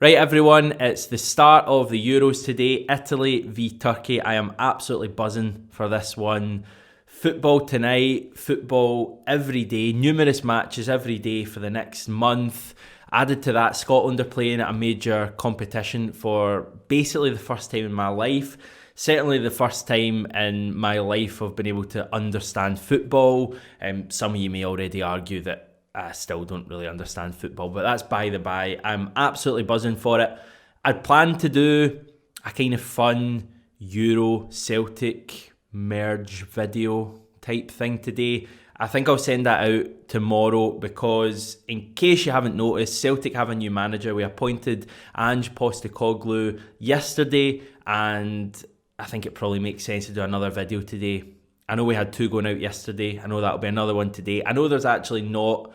Right everyone, it's the start of the Euros today, Italy v Turkey. I am absolutely buzzing for this one. Football tonight, football every day, numerous matches every day for the next month. Added to that, Scotland are playing at a major competition for basically the first time in my life. Certainly the first time in my life I've been able to understand football. Some of you may already argue that I still don't really understand football, but that's by the by. I'm absolutely buzzing for it. I'd planned to do a kind of fun Euro Celtic merge video type thing today. I think I'll send that out tomorrow because, in case you haven't noticed, Celtic have a new manager. We appointed Ange Postecoglou yesterday, and I think it probably makes sense to do another video today. I know we had two going out yesterday. I know that'll be another one today. I know there's actually not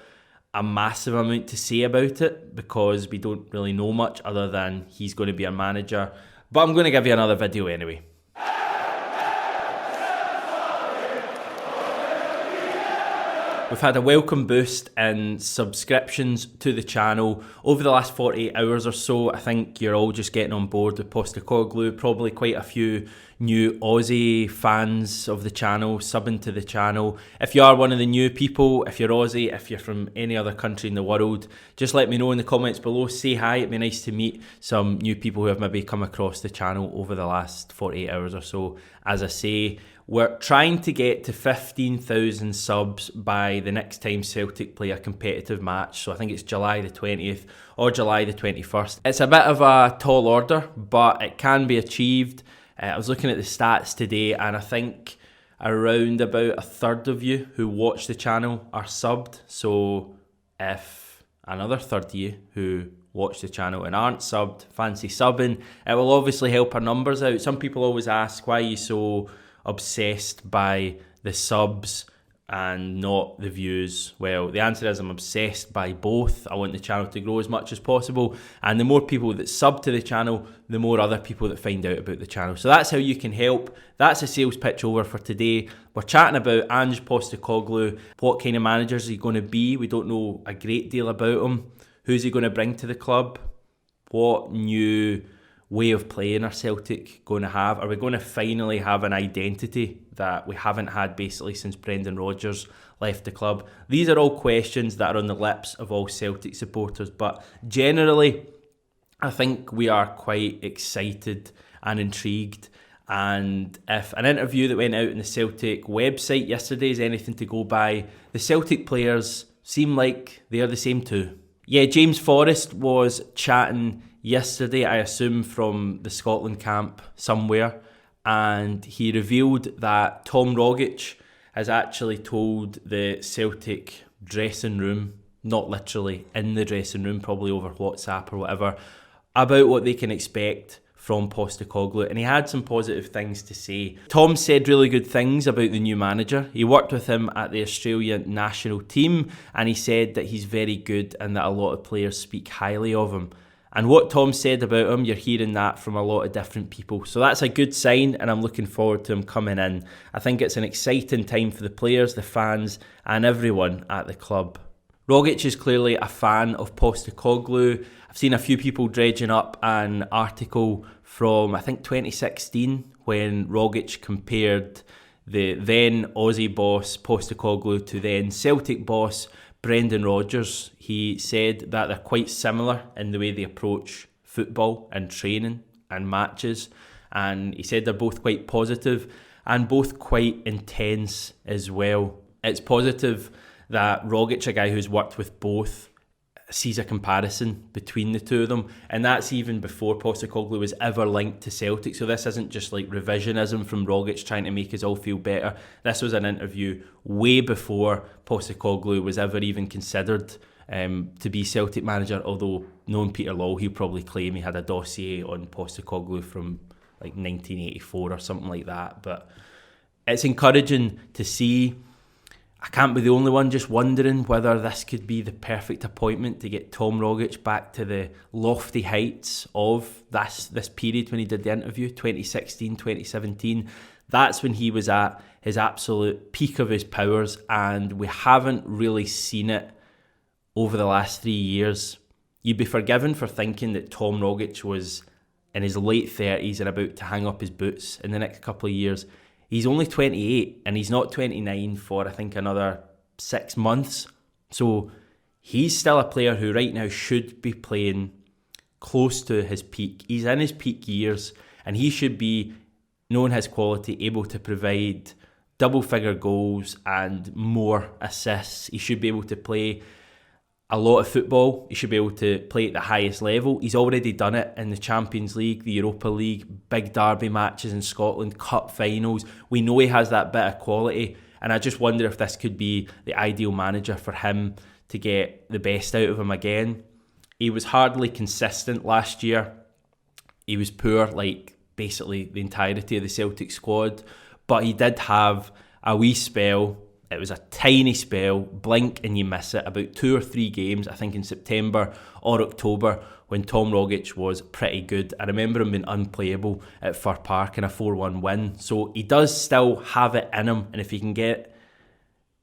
a massive amount to say about it because we don't really know much other than he's going to be our manager. But I'm going to give you another video anyway. We've had a welcome boost in subscriptions to the channel over the last 48 hours or so. I think you're all just getting on board with Postecoglou. Probably quite a few new Aussie fans of the channel subbing to the channel. If you are one of the new people, if you're Aussie, if you're from any other country in the world, just let me know in the comments below. Say hi. It'd be nice to meet some new people who have maybe come across the channel over the last 48 hours or so. As I say, we're trying to get to 15,000 subs by the next time Celtic play a competitive match. So I think it's July the 20th or July the 21st. It's a bit of a tall order, but it can be achieved. I was looking at the stats today, and I think around about a third of you who watch the channel are subbed. So if another third of you who watch the channel and aren't subbed fancy subbing, it will obviously help our numbers out. Some people always ask, why are you so obsessed by the subs and not the views? Well, the answer is I'm obsessed by both. I want the channel to grow as much as possible, and the more people that sub to the channel, the more other people that find out about the channel. So that's how you can help. That's a sales pitch over for today. We're chatting about Ange Postecoglou. What kind of manager is he going to be? We don't know a great deal about him. Who's he going to bring to the club? What new way of playing are Celtic going to have? Are we going to finally have an identity that we haven't had basically since Brendan Rodgers left the club? These are all questions that are on the lips of all Celtic supporters, but generally I think we are quite excited and intrigued. And if an interview that went out on the Celtic website yesterday is anything to go by, the Celtic players seem like they are the same too. Yeah, James Forrest was chatting yesterday, I assume from the Scotland camp somewhere, and he revealed that Tom Rogic has actually told the Celtic dressing room, not literally in the dressing room, probably over WhatsApp or whatever, about what they can expect from Postecoglou, and he had some positive things to say. Tom said really good things about the new manager. He worked with him at the Australian national team, and he said that he's very good and that a lot of players speak highly of him. And what Tom said about him, you're hearing that from a lot of different people. So that's a good sign, and I'm looking forward to him coming in. I think it's an exciting time for the players, the fans, and everyone at the club. Rogic is clearly a fan of Postecoglou. I've seen a few people dredging up an article from, I think, 2016, when Rogic compared the then Aussie boss Postecoglou to then Celtic boss Brendan Rodgers. He said that they're quite similar in the way they approach football and training and matches, and he said they're both quite positive and both quite intense as well. It's positive that Rogic, a guy who's worked with both, sees a comparison between the two of them, and that's even before Postecoglou was ever linked to Celtic. So this isn't just like revisionism from Rogic trying to make us all feel better. This was an interview way before Postecoglou was ever even considered to be Celtic manager, although knowing Peter Law, he'll probably claim he had a dossier on Postecoglou from like 1984 or something like that. But it's encouraging to see. I can't be the only one just wondering whether this could be the perfect appointment to get Tom Rogic back to the lofty heights of this period when he did the interview, 2016, 2017. That's when he was at his absolute peak of his powers, and we haven't really seen it over the last 3 years. you'd be forgiven for thinking that Tom Rogic was in his late 30s and about to hang up his boots in the next couple of years. He's only 28 and he's not 29 for, I think, another 6 months. So he's still a player who right now should be playing close to his peak. He's in his peak years and he should be, knowing his quality, able to provide double-figure goals and more assists. He should be able to play a lot of football. He should be able to play at the highest level. He's already done it in the Champions League, the Europa League, big derby matches in Scotland, cup finals. We know he has that bit of quality, and I just wonder if this could be the ideal manager for him to get the best out of him again. He was hardly consistent last year. He was poor, like basically the entirety of the Celtic squad, but he did have a wee spell. It was a tiny spell, blink and you miss it, about 2 or 3 games, I think in September or October, when Tom Rogic was pretty good. I remember him being unplayable at Fir Park in a 4-1 win. So he does still have it in him, and if he can get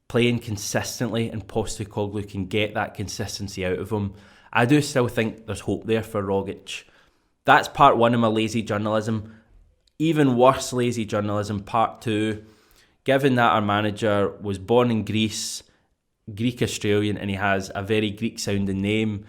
playing consistently and Postecoglou can get that consistency out of him, I do still think there's hope there for Rogic. That's part 1 of my lazy journalism. Even worse lazy journalism, part 2. Given that our manager was born in Greece, Greek-Australian, and he has a very Greek-sounding name,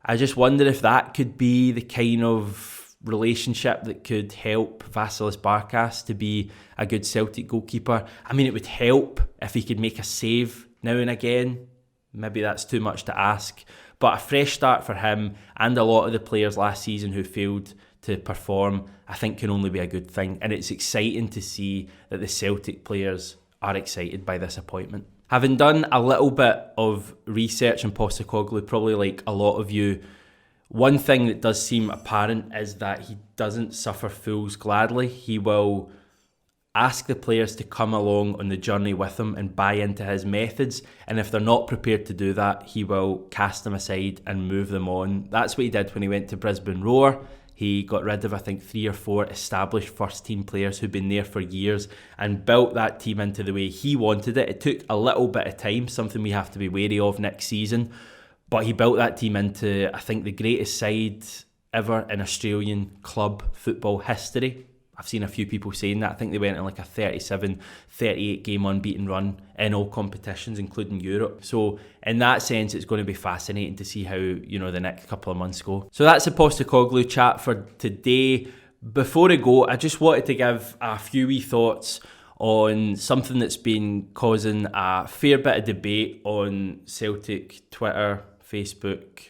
I just wonder if that could be the kind of relationship that could help Vasilis Barkas to be a good Celtic goalkeeper. I mean, it would help if he could make a save now and again. Maybe that's too much to ask. But a fresh start for him and a lot of the players last season who failed to perform, I think can only be a good thing. And it's exciting to see that the Celtic players are excited by this appointment. Having done a little bit of research on Postecoglou, probably like a lot of you, one thing that does seem apparent is that he doesn't suffer fools gladly. He will ask the players to come along on the journey with him and buy into his methods, and if they're not prepared to do that, he will cast them aside and move them on. That's what he did when he went to Brisbane Roar. He got rid of, I think, 3 or 4 established first-team players who'd been there for years and built that team into the way he wanted it. It took a little bit of time, something we have to be wary of next season, but he built that team into, I think, the greatest side ever in Australian club football history. I've seen a few people saying that. I think they went on like a 37, 38 game unbeaten run in all competitions, including Europe. So in that sense, it's going to be fascinating to see how, the next couple of months go. So that's the Postecoglou chat for today. Before I go, I just wanted to give a few wee thoughts on something that's been causing a fair bit of debate on Celtic Twitter, Facebook,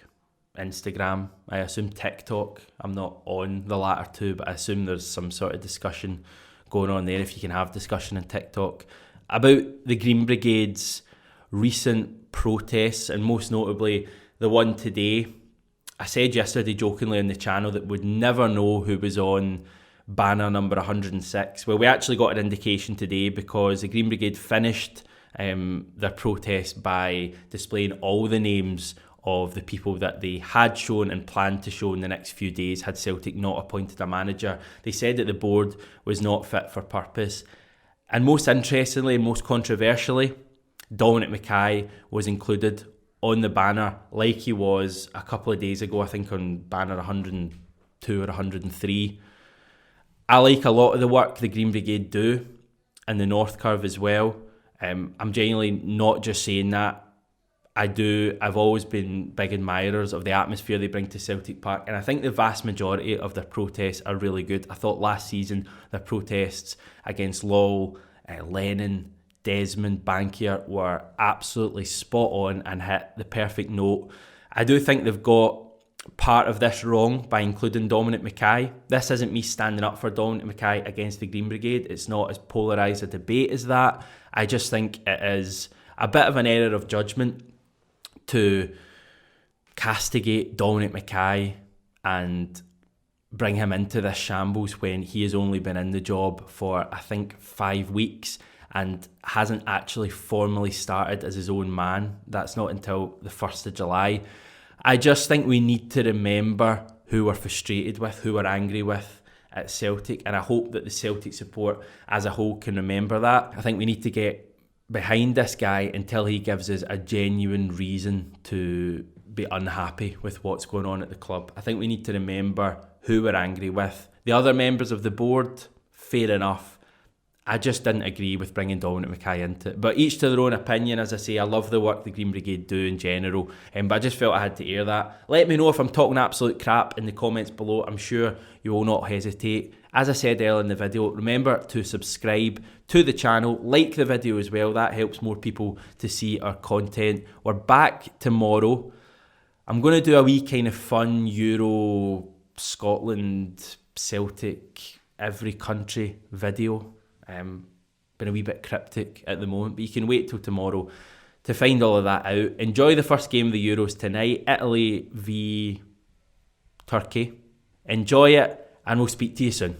Instagram, I assume TikTok. I'm not on the latter two, but I assume there's some sort of discussion going on there, if you can have discussion on TikTok, about the Green Brigade's recent protests, and most notably the one today. I said yesterday jokingly on the channel that we'd never know who was on banner number 106. Well, we actually got an indication today because the Green Brigade finished their protest by displaying all the names of the people that they had shown and planned to show in the next few days had Celtic not appointed a manager. They said that the board was not fit for purpose. And most interestingly and most controversially, Dominic Mackay was included on the banner like he was a couple of days ago, I think on banner 102 or 103. I like a lot of the work the Green Brigade do and the North Curve as well. I'm genuinely not just saying that. I've always been big admirers of the atmosphere they bring to Celtic Park, and I think the vast majority of their protests are really good. I thought last season their protests against Lowell, Lennon, Desmond, Bankier were absolutely spot on and hit the perfect note. I do think they've got part of this wrong by including Dominic Mackay. This isn't me standing up for Dominic Mackay against the Green Brigade. It's not as polarised a debate as that. I just think it is a bit of an error of judgment to castigate Dominic Mackay and bring him into this shambles when he has only been in the job for, I think, 5 weeks and hasn't actually formally started as his own man. That's not until the 1st of July. I just think we need to remember who we're frustrated with, who we're angry with at Celtic, and I hope that the Celtic support as a whole can remember that. I think we need to get behind this guy until he gives us a genuine reason to be unhappy with what's going on at the club. I think we need to remember who we're angry with. The other members of the board, fair enough. I just didn't agree with bringing Dominic Mackay into it. But each to their own opinion, as I say. I love the work the Green Brigade do in general. But I just felt I had to air that. Let me know if I'm talking absolute crap in the comments below. I'm sure you will not hesitate. As I said earlier in the video, remember to subscribe to the channel. Like the video as well. That helps more people to see our content. We're back tomorrow. I'm going to do a wee kind of fun Euro, Scotland, Celtic, every country video. Been a wee bit cryptic at the moment, but you can wait till tomorrow to find all of that out. Enjoy the first game of the Euros tonight, Italy v Turkey. Enjoy it, and we'll speak to you soon.